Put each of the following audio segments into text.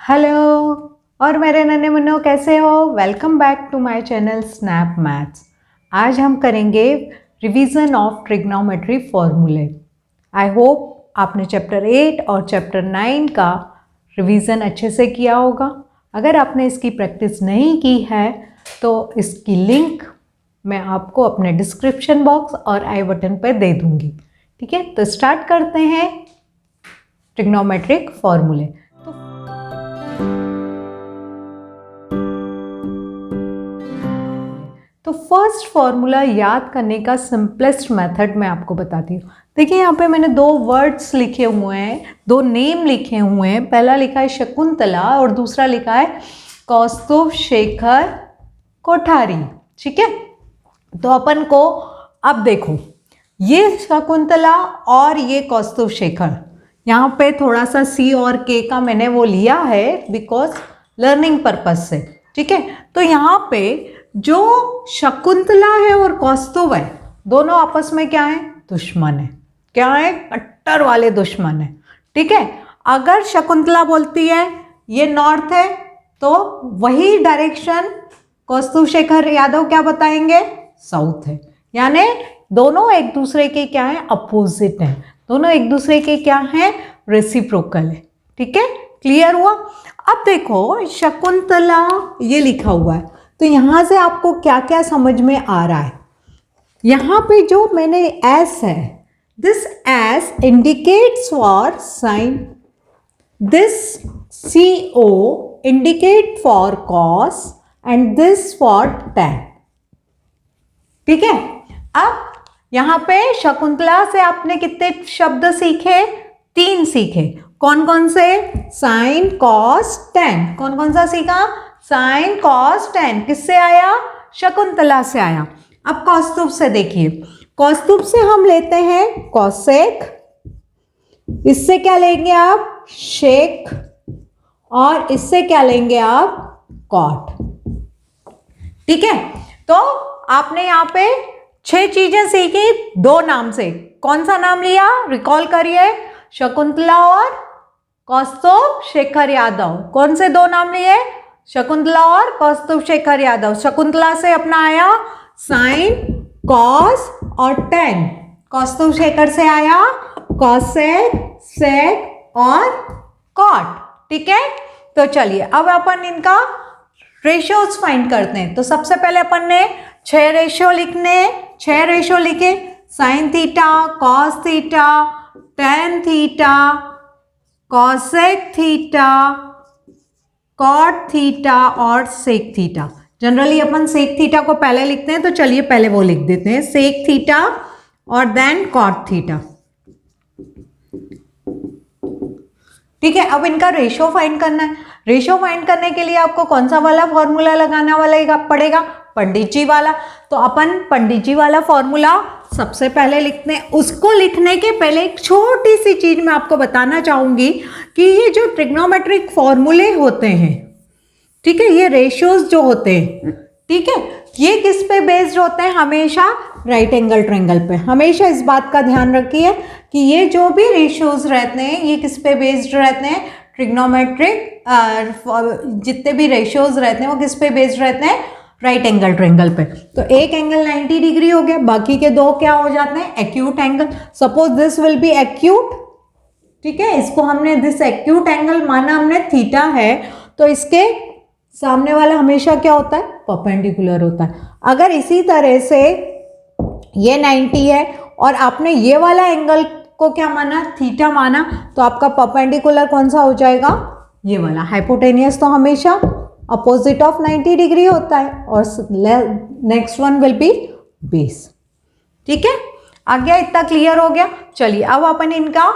Hello और मेरे नन्हे मुन्नों कैसे हो। Welcome back to my channel Snap Maths. आज हम करेंगे रिवीजन ऑफ ट्रिग्नोमेट्री फॉर्मूले। आई होप आपने चैप्टर 8 और चैप्टर 9 का रिवीजन अच्छे से किया होगा। अगर आपने इसकी प्रैक्टिस नहीं की है तो इसकी लिंक मैं आपको अपने डिस्क्रिप्शन बॉक्स और आई बटन पर दे दूँगी। ठीक है, तो स्टार्ट करते हैं ट्रिग्नोमेट्रिक फॉर्मूले। तो फर्स्ट फॉर्मूला याद करने का सिंपलेस्ट मेथड मैं आपको बताती हूँ। देखिए यहाँ पे मैंने दो वर्ड्स लिखे हुए हैं, दो नेम लिखे हुए हैं। पहला लिखा है शकुंतला और दूसरा लिखा है कौस्तुभ शेखर कोठारी। ठीक है, तो अपन को अब देखो ये शकुंतला और ये कौस्तुभ शेखर, यहाँ पे थोड़ा सा सी और के का मैंने वो लिया है बिकॉज लर्निंग पर्पज से। ठीक है, तो यहाँ पे जो शकुंतला है और कौस्तुभ है दोनों आपस में क्या है, दुश्मन है। क्या है, कट्टर वाले दुश्मन है। ठीक है, अगर शकुंतला बोलती है ये नॉर्थ है तो वही डायरेक्शन कौस्तुभ शेखर यादव क्या बताएंगे, साउथ है। यानी दोनों एक दूसरे के क्या है, अपोजिट हैं। दोनों एक दूसरे के क्या हैं, रेसिप्रोकल है। ठीक है, क्लियर हुआ। अब देखो शकुंतला ये लिखा हुआ है तो यहाँ से आपको क्या क्या समझ में आ रहा है। यहाँ पे जो मैंने एस है, this S indicates for sine, this C O indicate for cos and this for tan. ठीक है, अब यहाँ पे शकुंतला से आपने कितने शब्द सीखे, 3 सीखे। कौन कौन से, साइन कॉस टैन। कौन कौन सा सीखा, साइन कॉस टैन। किससे आया, शकुंतला से आया। अब कौस्तुभ से देखिए, कौस्तुभ से हम लेते हैं कौसेक, इससे क्या लेंगे आप, शेक, और इससे क्या लेंगे आप, कॉट। ठीक है, तो आपने यहाँ पे 6 चीजें सीखी 2 नाम से। कौन सा नाम लिया, रिकॉल करिए, शकुंतला और कौस्तुभ शेखर यादव। कौन से 2 नाम लिए, शकुंतला और कौस्तुभ शेखर यादव। शकुंतला से अपना आया साइन कॉस और टैन, कौस्तुभ शेखर से आया कॉसेक सेक और कॉट। ठीक है, तो चलिए अब अपन इनका रेशियोज फाइंड करते हैं। तो सबसे पहले अपन ने 6 रेशियो लिखने, 6 रेशियो लिखे, sine theta, cos theta, tan theta, cosec theta, cot theta और सेक थीटा। जनरली अपन सेक थीटा को पहले लिखते हैं, तो चलिए पहले वो लिख देते हैं, सेक थीटा और देन कॉट थीटा। ठीक है, अब इनका रेशियो फाइंड करना है। रेशियो फाइंड करने के लिए आपको कौन सा वाला फॉर्मूला लगाना वाला पड़ेगा, पंडित जी वाला। तो अपन पंडित जी वाला फॉर्मूला सबसे पहले लिखते हैं। उसको लिखने के पहले एक छोटी सी चीज मैं आपको बताना चाहूंगी कि ये जो ट्रिग्नोमेट्रिक फॉर्मूले होते हैं, ठीक है, ये रेशियोज जो होते हैं, ठीक है, ये किस पे बेस्ड होते हैं, हमेशा राइट एंगल ट्रायंगल पे। हमेशा इस बात का ध्यान रखिए कि ये जो भी रेशियोज रहते हैं ये किस पे बेस्ड रहते हैं, ट्रिग्नोमेट्रिक जितने भी रेशियोज रहते हैं वो किस पे बेस्ड रहते हैं, राइट एंगल ट्रायंगल पे। तो एक एंगल 90 डिग्री हो गया, बाकी के 2 क्या हो जाते हैं, acute angle. Suppose this will be acute. ठीक है, इसको हमने दिस एक्यूट एंगल माना, हमने थीटा है, तो इसके सामने वाला हमेशा क्या होता है, परपेंडिकुलर होता है। अगर इसी तरह से ये 90 है और आपने ये वाला एंगल को क्या माना, थीटा माना, तो आपका परपेंडिकुलर कौन सा हो जाएगा, ये वाला। हाइपोटेनियस तो हमेशा अपोजिट ऑफ 90 डिग्री होता है और next one will be base. ठीक है, आ गया, इतना क्लियर हो गया। चलिए अब अपन इनका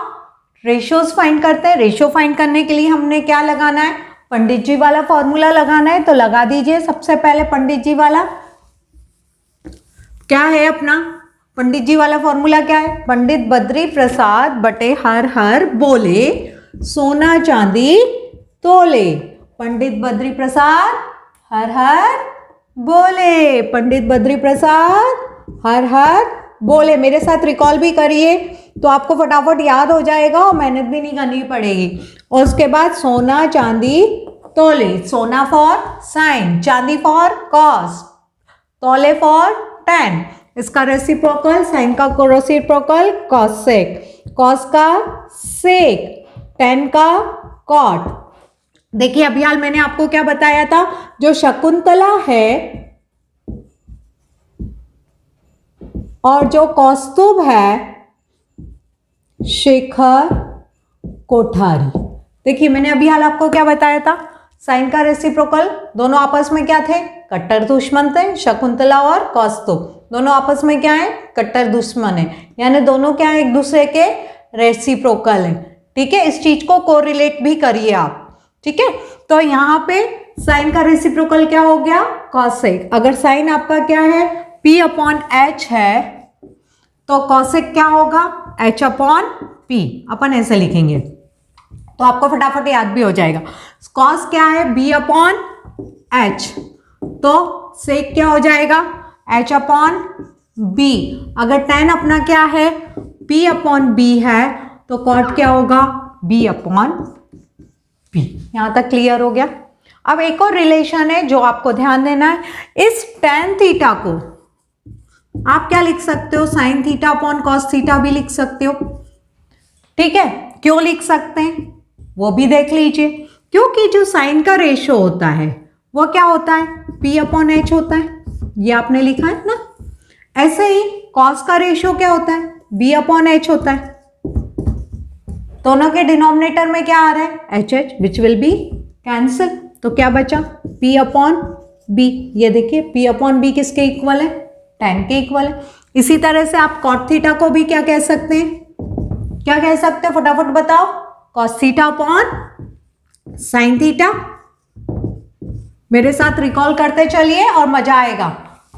रेशियोज फाइंड करते हैं। रेशियो फाइंड करने के लिए हमने क्या लगाना है, पंडित जी वाला फॉर्मूला लगाना है। तो लगा दीजिए सबसे पहले पंडित जी वाला। क्या है अपना पंडित जी वाला फॉर्मूला, क्या है, पंडित बद्री प्रसाद बटे हर हर बोले, सोना चांदी तोले। पंडित बद्री प्रसाद हर हर बोले, पंडित बद्री प्रसाद हर हर बोले, मेरे साथ रिकॉल भी करिए तो आपको फटाफट याद हो जाएगा और मेहनत भी नहीं करनी पड़ेगी। और उसके बाद सोना चांदी तोले, सोना फॉर साइन, चांदी फॉर कॉस, तोले फॉर टेन। इसका रेसिप्रोकल, साइन का रेसिप्रोकल कॉसेक, कॉस का सेक, टेन का कॉट। देखिए अभी हाल मैंने आपको क्या बताया था, जो शकुंतला है और जो कौस्तुभ है शेखर कोठारी। देखिए मैंने अभी हाल आपको क्या बताया था, साइन का रेसिप्रोकल, दोनों आपस में क्या थे, कट्टर दुश्मन थे। शकुंतला और कौस्तुभ दोनों आपस में क्या है, कट्टर दुश्मन है, यानी दोनों क्या है, एक दूसरे के रेसिप्रोकल है। ठीक है, इस चीज को कोरिलेट भी करिए आप। ठीक है, तो यहाँ पे साइन का रेसिप्रोकल क्या हो गया, कॉसेक। अगर साइन आपका क्या है, P अपॉन एच है, तो कॉसेक क्या होगा, H अपॉन P। अपन ऐसे लिखेंगे तो आपको फटाफट याद भी हो जाएगा। कॉस क्या है, B अपॉन एच, तो सेक क्या हो जाएगा, H अपॉन B। अगर टेन अपना क्या है, P अपॉन B है, तो कॉट क्या होगा, B अपॉन P। यहां तक क्लियर हो गया। अब एक और रिलेशन है जो आपको ध्यान देना है, इस टेन थीटा को आप क्या लिख सकते हो, sine theta upon cos theta भी लिख सकते हो। ठीक है, क्यों लिख सकते हैं वो भी देख लीजिए। क्योंकि जो साइन का रेशो होता है वो क्या होता है, P अपॉन एच होता है, ये आपने लिखा है ना। ऐसे ही कॉस का रेशो क्या होता है, B अपॉन एच होता है। दोनों के डिनोमिनेटर में क्या आ रहा है, H H, which will B cancel. तो क्या बचा, P अपॉन B। ये देखिए P अपॉन B किसके इक्वल है, 10 के इक्वल है। इसी तरह से आप कॉट थीटा को भी क्या कह सकते हैं, क्या कह सकते हैं, फटाफट बताओ, cos theta upon sine theta. मेरे साथ रिकॉल करते चलिए और मजा आएगा।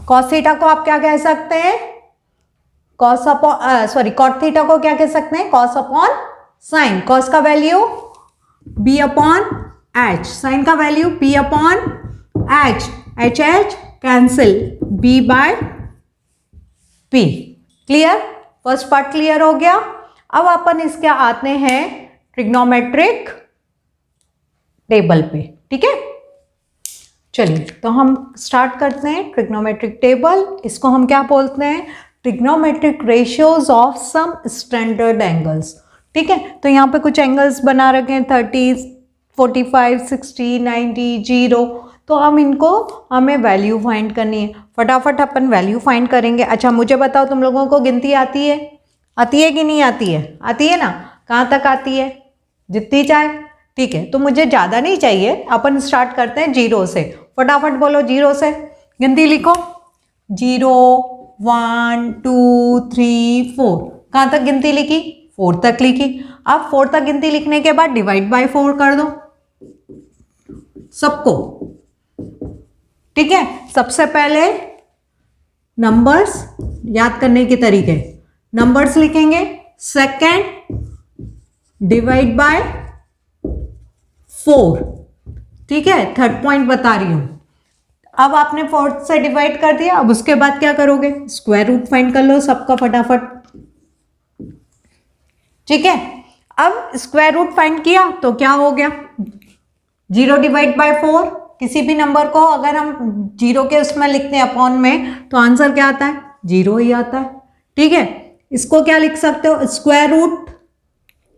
कॉस थीटा को आप क्या कह सकते हैं, कॉस अपॉन कॉट थीटा को क्या कह सकते हैं, कॉस अपॉन साइन। कॉस का value B upon H, sine का value P upon H, H H cancel, B by P। Clear, first part clear हो गया। अब अपन इसके आते हैं ट्रिग्नोमेट्रिक टेबल पे। ठीक है, चलिए तो हम स्टार्ट करते हैं ट्रिग्नोमेट्रिक टेबल। इसको हम क्या बोलते हैं, trigonometric ratios of some standard angles. ठीक है, तो यहाँ पे कुछ एंगल्स बना रखे हैं, 30, 45, 60, 90, 0। तो हम इनको, हमें वैल्यू फाइंड करनी है। फटाफट अपन वैल्यू फाइंड करेंगे। अच्छा मुझे बताओ, तुम लोगों को गिनती आती है, आती है कि नहीं आती है, आती है ना। कहाँ तक आती है, जितनी चाहे। ठीक है, तो मुझे ज़्यादा नहीं चाहिए, अपन स्टार्ट करते हैं 0 से। फटाफट बोलो 0 से, गिनती लिखो, 0, 1, 2, 3, 4। कहाँ तक गिनती लिखी, 4 तक लिखी। अब 4 तक गिनती लिखने के बाद डिवाइड बाय 4 कर दो सबको। ठीक है, सबसे पहले नंबर्स याद करने के तरीके, नंबर्स लिखेंगे, सेकेंड डिवाइड बाय 4। ठीक है, थर्ड पॉइंट बता रही हूं। अब आपने 4 से डिवाइड कर दिया, अब उसके बाद क्या करोगे, स्क्वायर रूट फाइंड कर लो सबका फटाफट। ठीक है, अब स्क्वायर रूट फाइंड किया तो क्या हो गया, 0 डिवाइड बाय 4। किसी भी नंबर को अगर हम 0 के उसमें लिखते हैं अपॉन में, तो आंसर क्या आता है, 0 ही आता है। ठीक है, इसको क्या लिख सकते हो, स्क्वायर रूट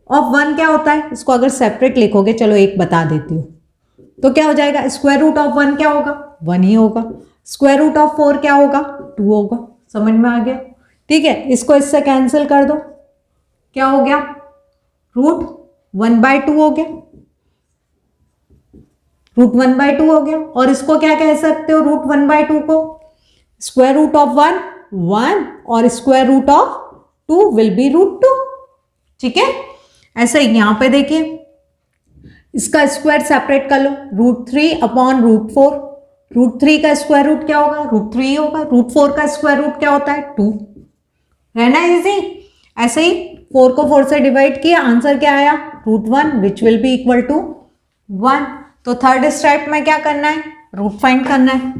ऑफ 1 क्या होता है, इसको अगर सेपरेट लिखोगे, चलो एक बता देती हूँ, तो क्या हो जाएगा, स्क्वायर रूट ऑफ 1 क्या होगा, 1 ही होगा। स्क्वायर रूट ऑफ 4 क्या होगा, 2 होगा। समझ में आ गया। ठीक है, इसको इससे कैंसिल कर दो, क्या हो गया, रूट 1/2 हो गया, रूट 1/2 हो गया। और इसको क्या कह सकते हो, रूट 1/2 को, स्क्वायर रूट ऑफ 1 1 और square root of 2 will be root 2। ठीक है, ऐसे ही यहां पे देखिए, इसका स्क्वायर सेपरेट कर लो, रूट 3 अपॉन रूट 4। रूट 3 का स्क्वायर रूट क्या होगा, रूट 3 होगा। रूट 4 का स्क्वायर रूट क्या होता है, 2। है ना इजी। ऐसे ही 4 को 4 से डिवाइड किया, आंसर क्या आया, root 1 which will be equal to 1। तो थर्ड स्टेप में क्या करना है, रूट फाइंड करना है।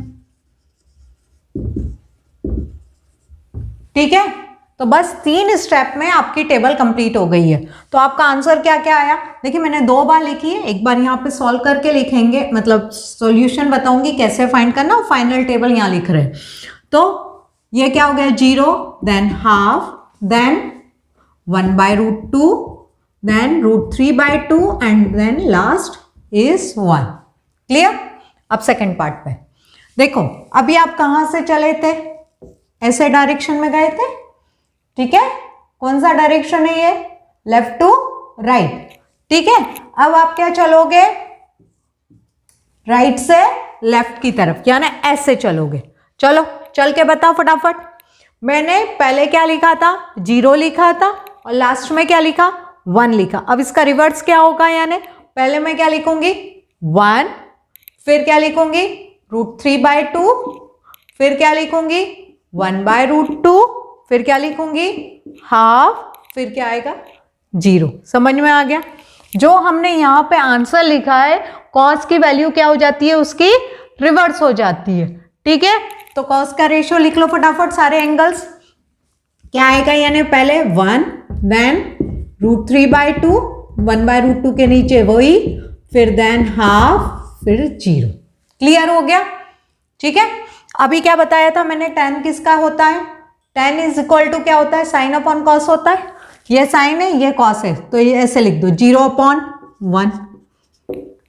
ठीक है, तो बस 3 स्टेप में आपकी टेबल कंप्लीट हो गई है। तो आपका आंसर क्या क्या आया? देखिए मैंने 2 बार लिखी है, एक बार यहाँ पे सॉल्व करके लिखेंगे, मतलब सॉल्यूशन बताऊंगी कैसे फाइंड करना, और फाइनल टेबल यहाँ लिख रहे हैं। तो ये क्या हो गया? 0, then half, then 1/√2, then √3/2 and then last is 1। Clear? अब सेकेंड पार्ट पे देखो, अभी आप कहाँ से चले थे? ऐसे डायरेक्शन में गए थे, ठीक है? कौन सा डायरेक्शन है ये? लेफ्ट टू राइट, ठीक है? अब आप क्या चलोगे? राइट से लेफ्ट की तरफ, यानी ऐसे चलोगे। चलो चल के बताओ फटाफट। मैंने पहले क्या लिखा था? 0 लिखा था, और लास्ट में क्या लिखा? 1 लिखा। अब इसका रिवर्स क्या होगा? यानी पहले मैं क्या लिखूंगी? 1, फिर क्या लिखूंगी? √3/2, फिर क्या लिखूंगी? 1/√2, फिर क्या लिखूंगी? हाफ, फिर क्या आएगा? 0। समझ में आ गया? जो हमने यहाँ पे आंसर लिखा है, कॉस की वैल्यू क्या हो जाती है? उसकी रिवर्स हो जाती है, ठीक है? तो कॉस का रेशियो लिख लो फटाफट, सारे एंगल्स। क्या आएगा? यानी पहले 1, देन √3/2, 1/√2 के नीचे वही, फिर देन हाफ, फिर 0। क्लियर हो गया? ठीक है। अभी क्या बताया था मैंने? tan किसका होता है? tan इज इक्वल टू क्या होता है? साइन अपॉन कॉस होता है। ये साइन है, ये कॉस है, तो ये ऐसे लिख दो, 0/1।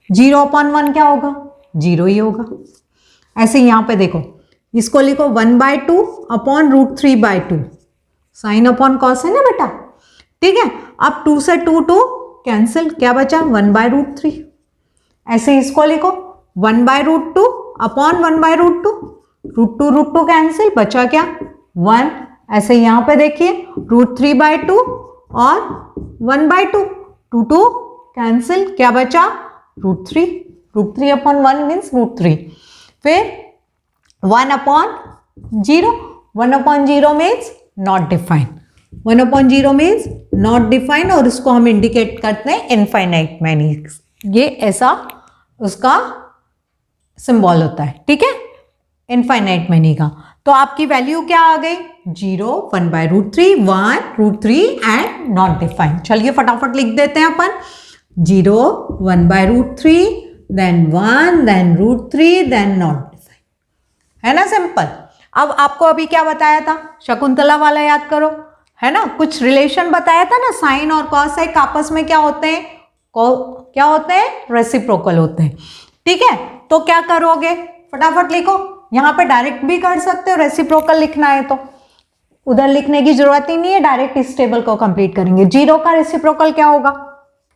0/1 क्या होगा? 0 ही होगा। ऐसे यहाँ पे देखो, इसको लिखो 1/2 अपॉन √3/2, साइन अपॉन कॉस है ना बेटा, ठीक है? अब 2 से 2 कैंसिल, क्या बचा? 1/√3। ऐसे इसको लिखो 1/√2 अपॉन 1/√2, √2 कैंसिल, बचा क्या? 1। ऐसे यहाँ पे देखिए √3/2 और 1/2, 2 कैंसिल, क्या बचा? √3। √3 अपॉन 1 मीन्स √3। फिर 1/0, 1/0 means not define, 1/0 means not define, और इसको हम इंडिकेट करते हैं इनफाइनाइट मैनी। ये ऐसा उसका सिंबल होता है, ठीक है? इनफाइनाइट मैनी का। तो आपकी वैल्यू क्या आ गई? 0, 1/√3, 1, √3 एंड नॉट डिफाइन। चलिए फटाफट लिख देते हैं अपन। 0, 1/√3, then 1, then √3, then not define. है ना सिंपल? अब आपको अभी क्या बताया था? शकुंतला वाला याद करो, है ना? कुछ रिलेशन बताया था ना, साइन और कॉस एक आपस में क्या होते हैं? क्या होते हैं? रेसिप्रोकल होते हैं, ठीक है? तो क्या करोगे? फटाफट लिखो। यहाँ पे डायरेक्ट भी कर सकते हो, रेसिप्रोकल लिखना है तो उधर लिखने की जरूरत ही नहीं है, डायरेक्ट इस टेबल को कंप्लीट करेंगे। 0 का रेसिप्रोकल क्या होगा?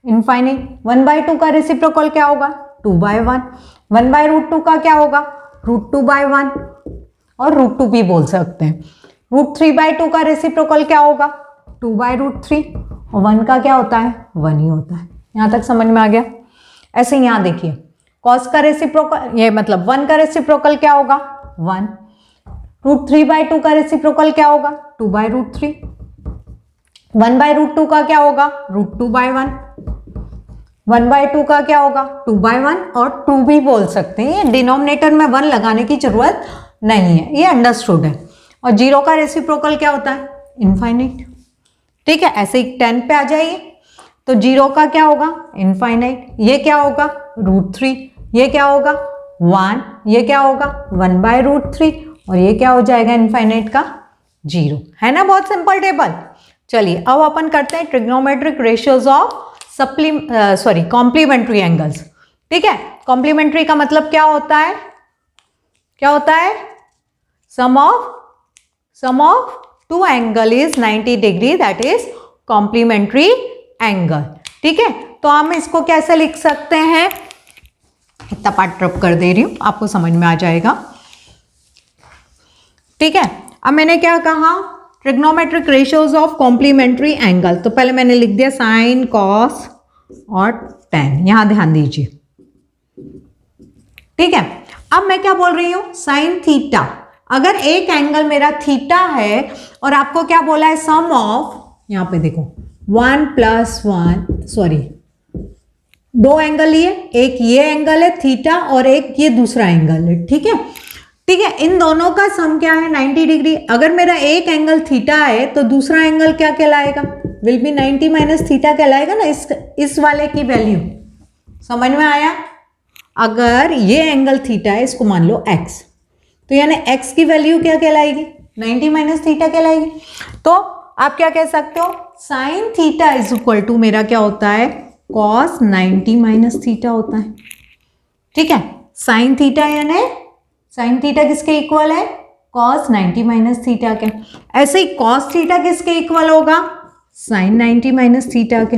इनफाइनाइट। 1/2 का रेसिप्रोकल क्या होगा? 2/1। 1/√2 का क्या होगा? √2/1, और √2 भी बोल सकते हैं। √3/2 का रेसिप्रोकल क्या होगा? 2/√3, और 1 का क्या होता है? 1 ही होता है। यहाँ तक समझ में आ गया? ऐसे यहाँ देखिए, कॉस का रेसिप्रोकल, ये मतलब 1 का रेसिप्रोकल क्या होगा? 1। √3/2 का रेसिप्रोकल क्या होगा? 2/√3। 1/√2 का क्या होगा? √2/1। 1/2 का क्या होगा? 2/1, और 2 भी बोल सकते हैं। ये डिनोमिनेटर में 1 लगाने की जरूरत नहीं है, ये अंडरस्टूड है। और 0 का रेसिप्रोकल क्या होता है? इनफाइनाइट, ठीक है? ऐसे ही 10 पे आ जाइए, तो 0 का क्या होगा? इनफाइनाइट। ये क्या होगा? √3। ये क्या होगा? 1। ये क्या होगा? 1/√3, और ये क्या हो जाएगा इनफाइनाइट का? 0। है ना? बहुत सिंपल टेबल। चलिए अब अपन करते हैं trigonometric ratios of complementary angles, ठीक है? कॉम्प्लीमेंट्री का मतलब क्या होता है? क्या होता है? Sum of 2 angle is 90 degree, that is complementary angle, ठीक है? तो हम इसको कैसे लिख सकते हैं? इतना पार्ट ड्रॉप कर दे रही हूं, आपको समझ में आ जाएगा, ठीक है? अब मैंने क्या कहा? Trigonometric ratios of complementary angle. तो पहले मैंने लिख दिया साइन, कॉस और tan, यहां ध्यान दीजिए, ठीक है? अब मैं क्या बोल रही हूं? Sine theta. अगर एक एंगल मेरा थीटा है और आपको क्या बोला है? सम ऑफ, यहां पे देखो 1 + 1, सॉरी 2 एंगल लिए, एक ये एंगल है थीटा और एक ये दूसरा एंगल है, ठीक है? ठीक है, इन दोनों का सम क्या है 90 डिग्री। अगर मेरा एक एंगल थीटा है तो दूसरा एंगल क्या कहलाएगा, विल बी 90 माइनस थीटा कहलाएगा ना, इस वाले की वैल्यू समझ में आया। अगर ये एंगल थीटा है, इसको मान लो x, तो यानी x की वैल्यू क्या कहलाएगी 90 माइनस थीटा कहलाएगी। तो आप क्या कह सकते हो, sine theta is equal to मेरा क्या होता है कॉस 90 माइनस थीटा होता है। ठीक है, साइन थीटा यानी साइन थीटा किसके इक्वल है, कॉस 90 माइनस थीटा के। ऐसे ही कॉस थीटा किसके इक्वल होगा, साइन 90 माइनस थीटा के।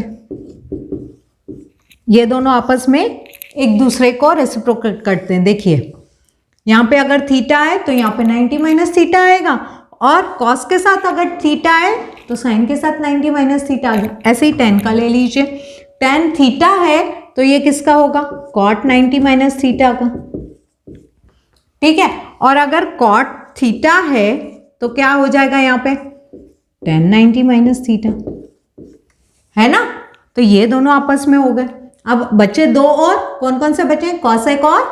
ये दोनों आपस में एक दूसरे को रेसिप्रोकेट करते हैं। देखिए यहाँ पे अगर थीटा है तो यहाँ पे 90 माइनस थीटा आएगा, और कॉस के साथ अगर थीटा है तो साइन के साथ 90 माइनस थीटा आ गया। ऐसे ही टेन का ले लीजिए, टेन थीटा है तो ये किसका होगा, कॉट 90 माइनस थीटा का। ठीक है, और अगर कॉट थीटा है तो क्या हो जाएगा यहाँ पे टेन 90 माइनस थीटा, है ना। तो ये दोनों आपस में हो गए। अब बचे दो और, कौन कौन से बचे, कॉसेक और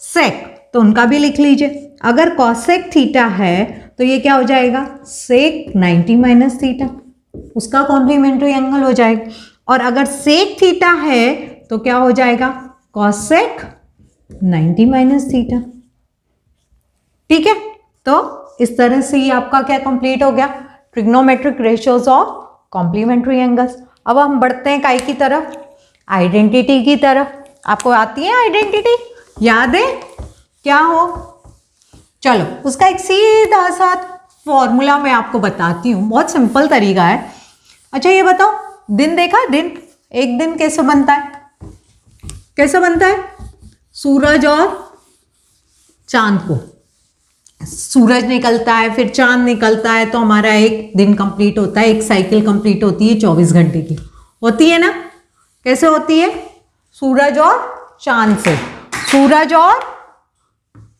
सेक, तो उनका भी लिख लीजिए। अगर कॉसेक थीटा है तो ये क्या हो जाएगा सेक 90 माइनस थीटा, उसका कॉम्प्लीमेंट्री एंगल हो जाएगा। और अगर सेक थीटा है तो क्या हो जाएगा कॉसेक 90 माइनस थीटा। ठीक है, तो इस तरह से ये आपका क्या कंप्लीट हो गया, trigonometric ratios of complementary angles. अब हम बढ़ते हैं काई की तरफ, आइडेंटिटी की तरफ। आपको आती है आइडेंटिटी, याद है क्या हो, चलो उसका एक सीधा सा फॉर्मूला मैं आपको बताती हूँ, बहुत सिंपल तरीका है। अच्छा ये बताओ, दिन देखा, दिन एक दिन कैसे बनता है, कैसे बनता है, सूरज और चांद को, सूरज निकलता है फिर चांद निकलता है तो हमारा एक दिन कंप्लीट होता है, एक साइकिल कंप्लीट होती है 24 घंटे की, होती है ना। कैसे होती है, सूरज और चांद से,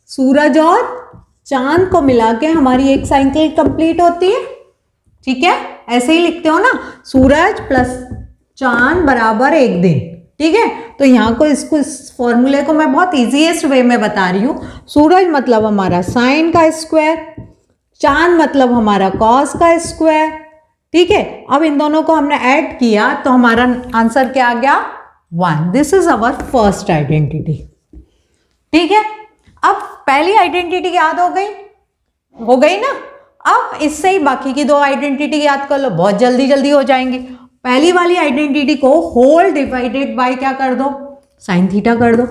सूरज और चांद को मिला के हमारी एक साइकिल कंप्लीट होती है। ठीक है, ऐसे ही लिखते हो ना, सूरज प्लस चांद बराबर एक दिन। ठीक है, तो यहाँ को इसको इस फॉर्मूले को मैं बहुत इजीएस्ट वे में बता रही हूँ। सूरज मतलब हमारा साइन का स्क्वायर, चांद मतलब हमारा कॉस का स्क्वायर। ठीक है, अब इन दोनों को हमने ऐड किया तो हमारा आंसर क्या आ गया 1। This is our first identity. ठीक है, अब पहली आइडेंटिटी याद हो गई ना। अब इससे ही बाकी की दो आइडेंटिटी याद कर लो, बहुत जल्दी जल्दी हो जाएंगी। पहली वाली आइडेंटिटी को होल डिवाइडेड बाय क्या कर दो, साइन थीटा कर दो,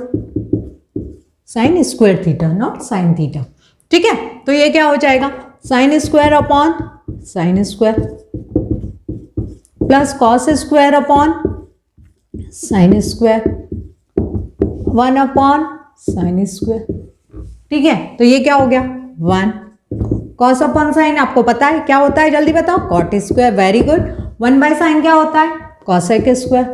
sign square theta naught sine theta. ठीक है, तो ये क्या हो जाएगा sine square upon sine square plus cos square upon sine square 1 upon sine square. ठीक है, तो ये क्या हो गया 1। कॉस अपॉन साइन आपको पता है क्या होता है, जल्दी बताओ, cot square. Very good. 1 by sine क्या होता है, कॉसेक स्क्वायर।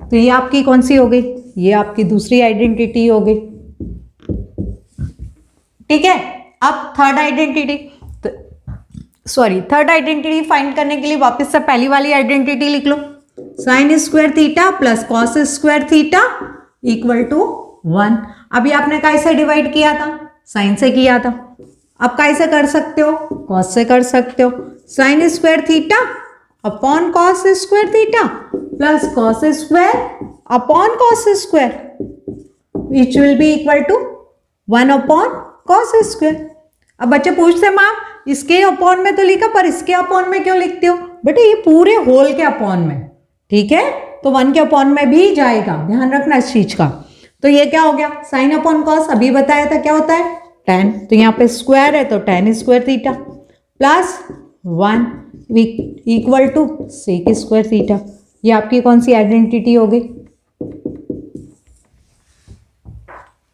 तो ये आपकी कौन सी हो गई, ये आपकी दूसरी आइडेंटिटी हो गई। ठीक है, अब थर्ड आइडेंटिटी फाइंड करने के लिए वापस से पहली वाली आइडेंटिटी लिख लो, sine square theta plus cos square theta equal to 1। अभी आपने कैसे डिवाइड किया था, साइन से किया था, अब कैसे कर सकते हो, कॉस से कर सकते हो। Sine square theta upon cos square theta plus cos square upon cos square which will be equal to 1 upon cos square. अब बच्चे पूछते मैम इसके अपॉन में तो लिखा, पर इसके अपॉन में क्यों लिखते हो, बेटे ये पूरे होल के अपॉन में। ठीक है, तो 1 के अपॉन में भी जाएगा, ध्यान रखना इस चीज का। तो ये क्या हो गया साइन अपॉन कॉस, अभी बताया था क्या होता है tan, तो यहाँ पे स्क्वायर है तो tan square theta plus 1 equal to sec square theta. ये आपकी कौन सी आइडेंटिटी हो गई,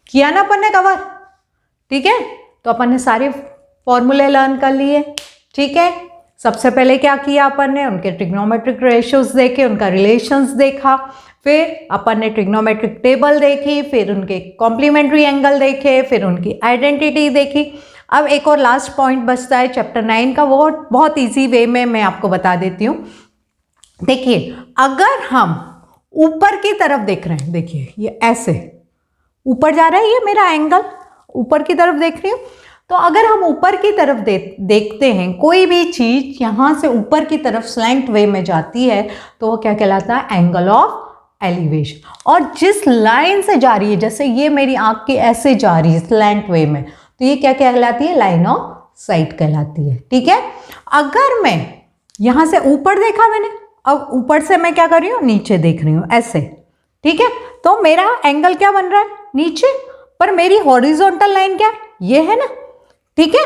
किया ना अपन ने कवर। ठीक है, तो अपन ने सारे फॉर्मूले लर्न कर लिए। ठीक है, सबसे पहले क्या किया अपन ने, उनके ट्रिग्नोमेट्रिक रेशियोज देखे, उनका रिलेशंस देखा, फिर अपन ने ट्रिग्नोमेट्रिक टेबल देखी, फिर उनके कॉम्प्लीमेंट्री एंगल देखे, फिर उनकी आइडेंटिटी देखी। अब एक और लास्ट पॉइंट बचता है चैप्टर 9 का, वो बहुत इजी वे में मैं आपको बता देती हूँ। देखिए अगर हम ऊपर की तरफ देख रहे हैं, देखिए ये ऐसे ऊपर जा रहा है, ये मेरा एंगल ऊपर की तरफ देख रही हूँ। तो अगर हम ऊपर की तरफ देखते हैं, कोई भी चीज़ यहाँ से ऊपर की तरफ स्लैंट वे में जाती है तो वो क्या कहलाता है? Angle of elevation. और जिस लाइन से जा रही है, जैसे ये मेरी आँख की ऐसे जा रही है स्लैंट वे में, तो ये क्या कहलाती है? लाइन ऑफ साइट कहलाती है। ठीक है। अगर मैं यहाँ से ऊपर देखा मैंने, अब ऊपर से मैं क्या कर रही हूँ? नीचे देख रही हूँ ऐसे। ठीक है। तो मेरा एंगल क्या बन रहा है? नीचे। पर मेरी हॉरिजॉन्टल लाइन क्या है? ये है ना। ठीक है।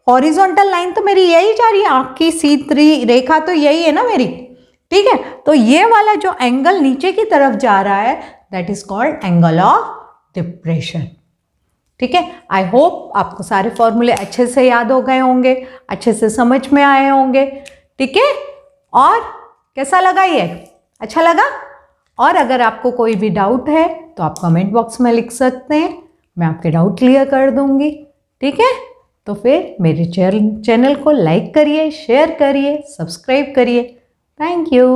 हॉरिजॉन्टल लाइन तो मेरी यही जा रही है, आँख की सीधी रेखा तो यही है ना मेरी। ठीक है। तो ये वाला जो एंगल नीचे की तरफ जा रहा है, that is called angle of depression. ठीक है। आई होप आपको सारे फॉर्मूले अच्छे से याद हो गए होंगे, अच्छे से समझ में आए होंगे। ठीक है। और कैसा लगा ये? अच्छा लगा? और अगर आपको कोई भी डाउट है तो आप कमेंट बॉक्स में लिख सकते हैं, मैं आपके डाउट क्लियर कर दूंगी। ठीक है। तो फिर मेरे चैनल को लाइक करिए, शेयर करिए, सब्सक्राइब करिए। Thank you.